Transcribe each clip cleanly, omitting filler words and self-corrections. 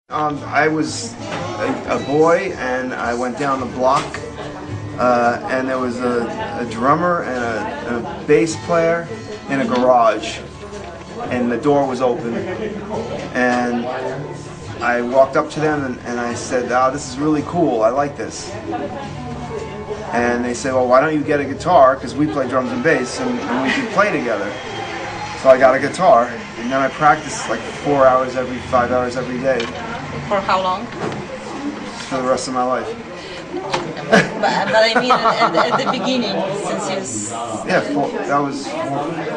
I was a boy and I went down the block and there was a drummer and a bass player in a garage and the door was open and I walked up to them and I said, "Oh, this is really cool, I like this." And they said, "Well, why don't you get a guitar, because we play drums and bass and we can play together." So I got a guitar and then I practiced like 5 hours every day. For how long? For the rest of my life. But I mean at the beginning, since you... Yeah, that was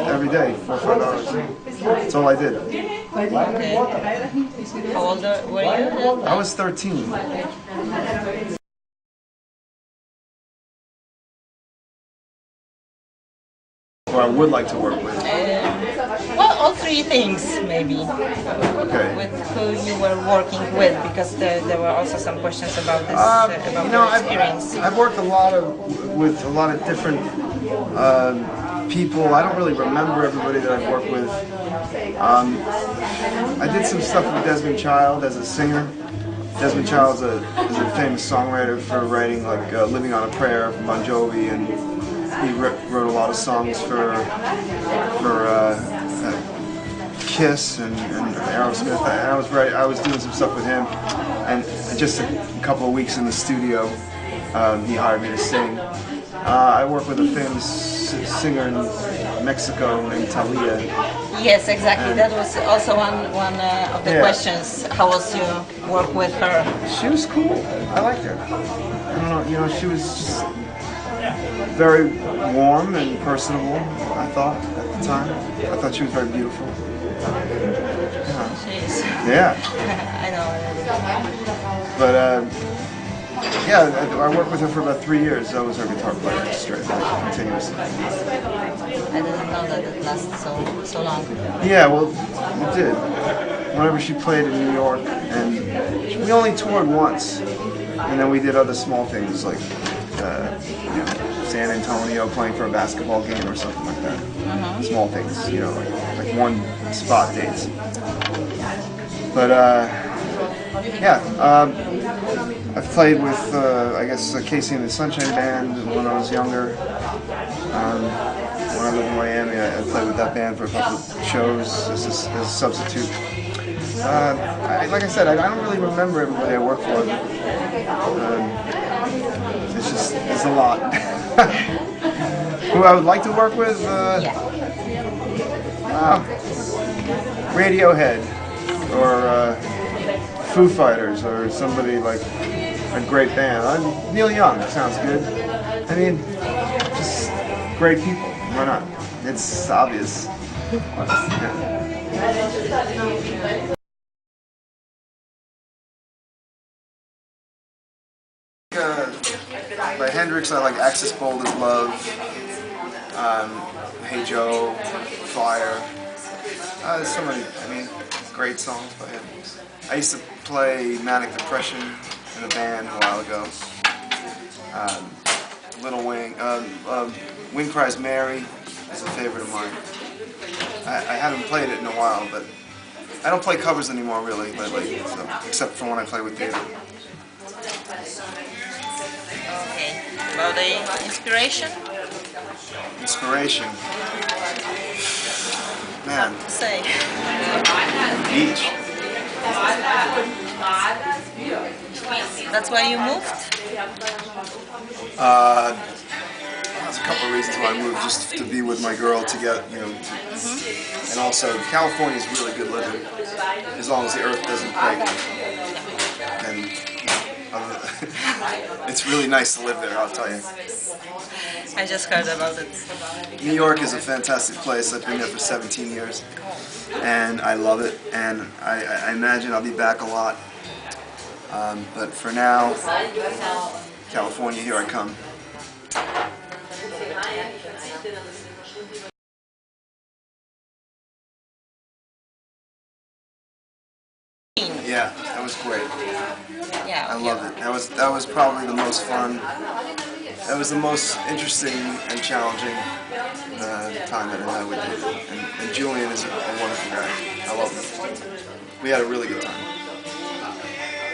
every day, 4 or 5 hours. That's all I did. Okay. How old were you then? I was 13. Who I would like to work with. Well, all three things, maybe. Okay. With who you were working with, because there were also some questions about this, about your experience. I've worked with a lot of different people. I don't really remember everybody that I've worked with. I did some stuff with Desmond Child as a singer. Desmond Child is a famous songwriter for writing like "Living on a Prayer" from Bon Jovi, and he wrote a lot of songs for Kiss and Aerosmith. And I was doing some stuff with him, and just a couple of weeks in the studio, he hired me to sing. I work with a famous singer in Mexico named Talia. Yes, exactly. That was also one of the questions. How was your work with her? She was cool. I liked her. I don't know. She was just very warm and personable, I thought, at the time. I thought she was very beautiful. She is. Yeah. I know. But, yeah, I worked with her for about 3 years. I was her guitar player, straight, continuously. I didn't know that it lasted so long. Yeah, well, it did. Whenever she played in New York, and we only toured once, and then we did other small things like San Antonio, playing for a basketball game or something like that. Small things, like one spot dates. But yeah, I've played with I guess Casey and the Sunshine Band when I was younger. When I lived in Miami, I played with that band for a couple of shows as a substitute. Like I said, I don't really remember everybody I worked for. It's a lot. Who I would like to work with? Radiohead or Foo Fighters or somebody like a great band. Neil Young sounds good. I mean, just great people. Why not? It's obvious. Yeah. By Hendrix, I like Axis Bold as Love, Hey Joe, Fire. There's so many, great songs by him. I used to play Manic Depression in a band a while ago. Little Wing, Wind Cries Mary is a favorite of mine. I haven't played it in a while, but I don't play covers anymore really lately, so, except for when I play with David. Okay. About the inspiration? Inspiration. Man. Say. Beach. That's why you moved? There's a couple of reasons why I moved, just to be with my girl, to get, and also California is really good living, as long as the earth doesn't quake. And it's really nice to live there, I'll tell you. I just heard about it. New York is a fantastic place. I've been there for 17 years, and I love it, and I imagine I'll be back a lot. But for now, California, here I come. Yeah, that was great. Yeah, I loved it. That was probably the most fun. That was the most interesting and challenging time that I had with David. And Julian is a wonderful guy. I love him. We had a really good time.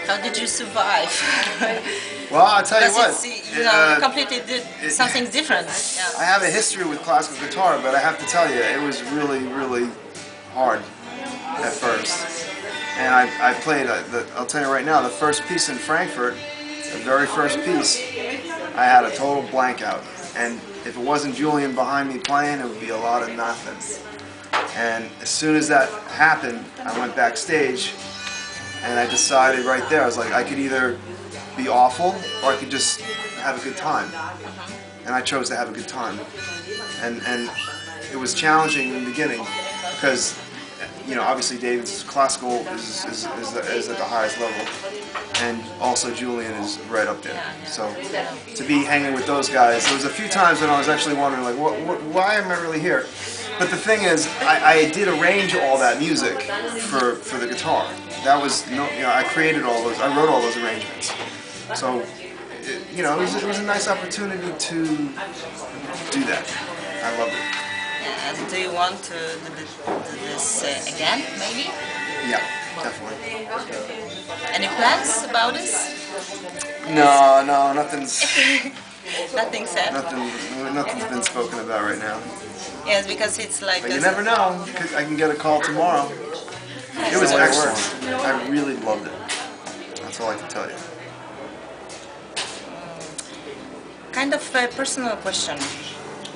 How did you survive? Well, I'll tell you Because what. it's, you know, completely something different. I Yeah. have a history with classical guitar, but I have to tell you, it was really, really hard at first. And I played, I'll tell you right now, the first piece in Frankfurt, the very first piece, I had a total blank out. And if it wasn't Julian behind me playing, it would be a lot of nothing. And as soon as that happened, I went backstage and I decided right there, I was like, I could either be awful or I could just have a good time. And I chose to have a good time. And it was challenging in the beginning because, you know, obviously David's classical is at the highest level, and also Julian is right up there. So to be hanging with those guys, there was a few times when I was actually wondering, like, why am I really here? But the thing is, I did arrange all that music for the guitar. That was, you know, I created all those, I wrote all those arrangements. So, you know, it was a nice opportunity to do that. I loved it. And do you want to do this again, maybe? Yeah, definitely. Any plans about this? No, nothing's Nothing said. nothing's been spoken about right now. Yes, because it's like. But you never know. I can get a call tomorrow. It was excellent. I really loved it. That's all I can tell you. Kind of a personal question.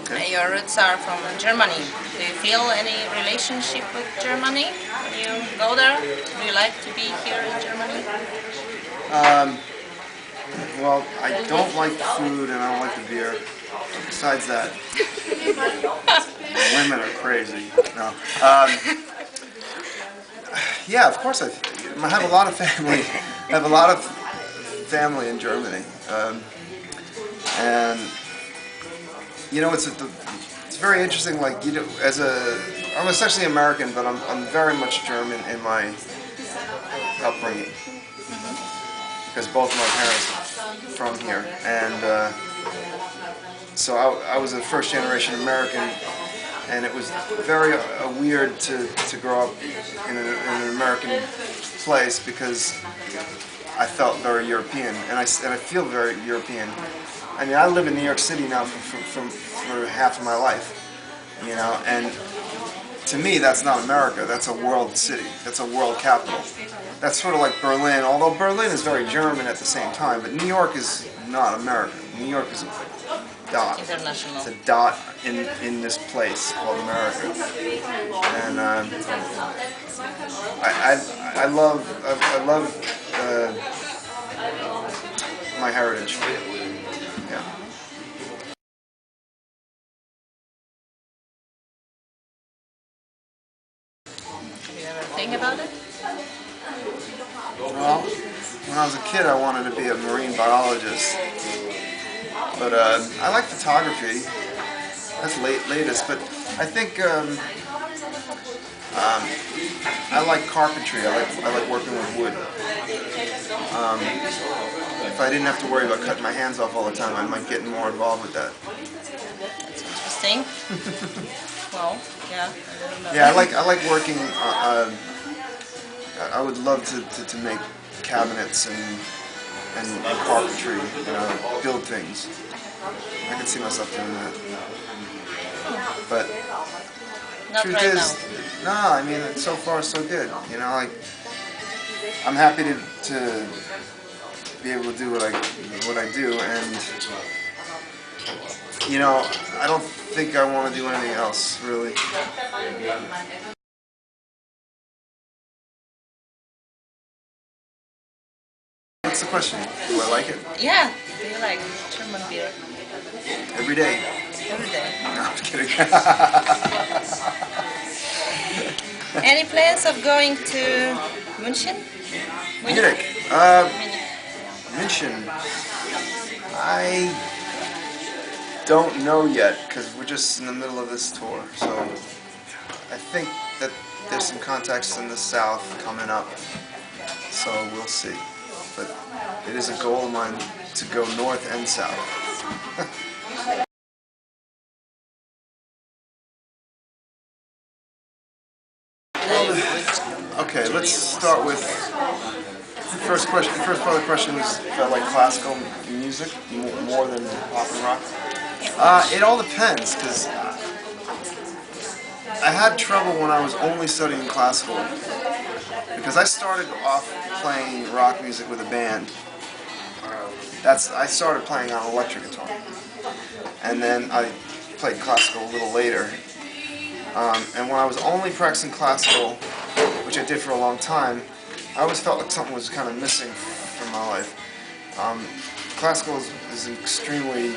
Okay. Your roots are from Germany. Do you feel any relationship with Germany when you go there? Do you like to be here in Germany? Well, I don't like the food and I don't like the beer. Besides that, women are crazy. No. Yeah, of course I have a lot of family. I have a lot of family in Germany, and you know, it's very interesting. Like, you know, I'm essentially American, but I'm very much German in my upbringing because both my parents are from here, and so I was a first generation American, and it was very weird to grow up in an American place because I felt very European, and I feel very European. I mean, I live in New York City now for half of my life, you know, and to me that's not America, that's a world city, that's a world capital. That's sort of like Berlin, although Berlin is very German at the same time, but New York is not America. New York is a dot. International. It's a dot in this place called America. And I love my heritage. Yeah. Do you ever think about it? Well, when I was a kid, I wanted to be a marine biologist, but I like photography. That's latest, but I think I like carpentry. I like working with wood. If I didn't have to worry about cutting my hands off all the time, I might get more involved with that. That's interesting. Well, yeah. I don't know. Yeah, I like working. I would love to make cabinets and carpentry, you know, build things. I could see myself doing that. But Not truth right is, now. no, I mean, so far so good. You know, like, I'm happy to be able to do what I do, and you know, I don't think I want to do anything else really. What's the question? Do I like it? Yeah. Do you like German beer? Every day. Every day. No, I'm kidding. Any plans of going to München? Munich. München. I don't know yet because we're just in the middle of this tour. So I think that there's some contacts in the south coming up. So we'll see. But it is a goal of mine to go north and south. Okay, let's start with First question. The first part of the question was if I like classical music more than pop and rock. It all depends, because I had trouble when I was only studying classical, because I started off playing rock music with a band. I started playing on electric guitar, and then I played classical a little later. And when I was only practicing classical, which I did for a long time, I always felt like something was kind of missing from my life. Classical is extremely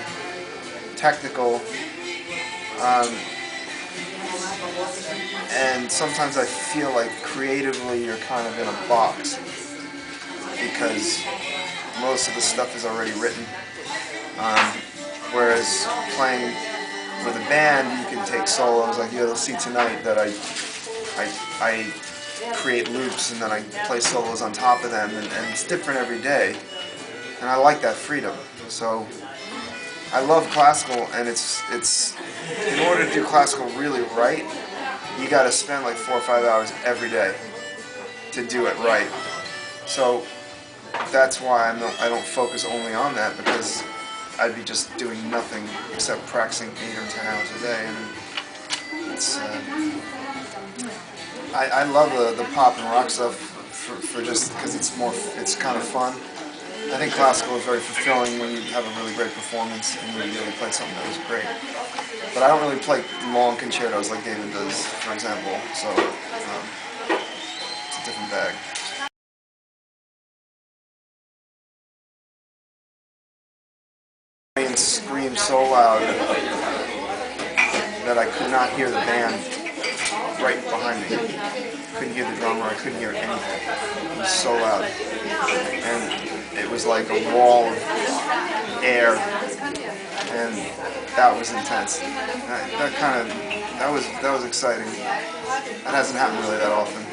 technical, and sometimes I feel like creatively you're kind of in a box, because most of the stuff is already written. Whereas playing with a band, you can take solos. Like you'll see tonight that I create loops and then I play solos on top of them, and it's different every day. And I like that freedom. So I love classical, and it's in order to do classical really right, you got to spend like 4 or 5 hours every day to do it right. So that's why I don't focus only on that, because I'd be just doing nothing except practicing 8 or 10 hours a day. And it's I love the pop and rock stuff for just because it's kind of fun. I think classical is very fulfilling when you have a really great performance and you really play something that was great. But I don't really play long concertos like David does, for example. So it's a different bag. And screamed so loud that I could not hear the band right behind me. Couldn't hear the drummer, I couldn't hear anything. It was so loud. And it was like a wall of air, and that was intense. That was exciting. That hasn't happened really that often.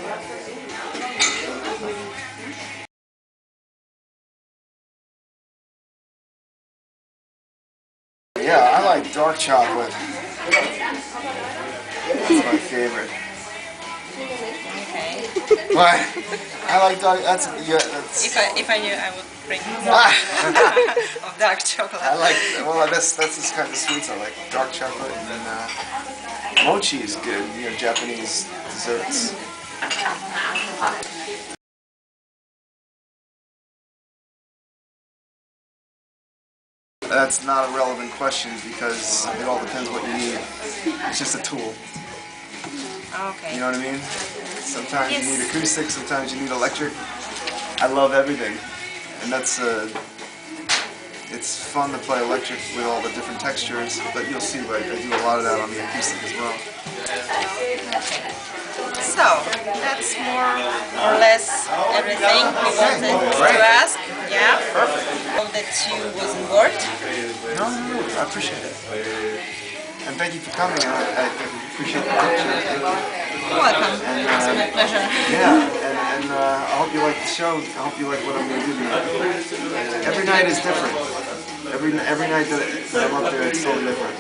Yeah, I like dark chocolate. That's my favorite. Okay. What? I like dark. That's. If I knew, I would bring more of dark chocolate. I like. Well, that's the kind of sweets I like. Dark chocolate, and then mochi is good. You know, Japanese desserts. That's not a relevant question, because it all depends what you need. It's just a tool. Okay. You know what I mean? Sometimes you need acoustic, sometimes you need electric. I love everything, and that's it's fun to play electric with all the different textures. But you'll see, like I do a lot of that on the acoustic as well. Okay. So that's more or less everything we wanted to ask. Yeah. Perfect. Hope that you wasn't bored. No, I appreciate it. And thank you for coming. I appreciate the picture. You're welcome. It's my pleasure. Yeah, and I hope you like the show. I hope you like what I'm going to do tonight. Every night is different. Every night that I'm up there, it's totally different.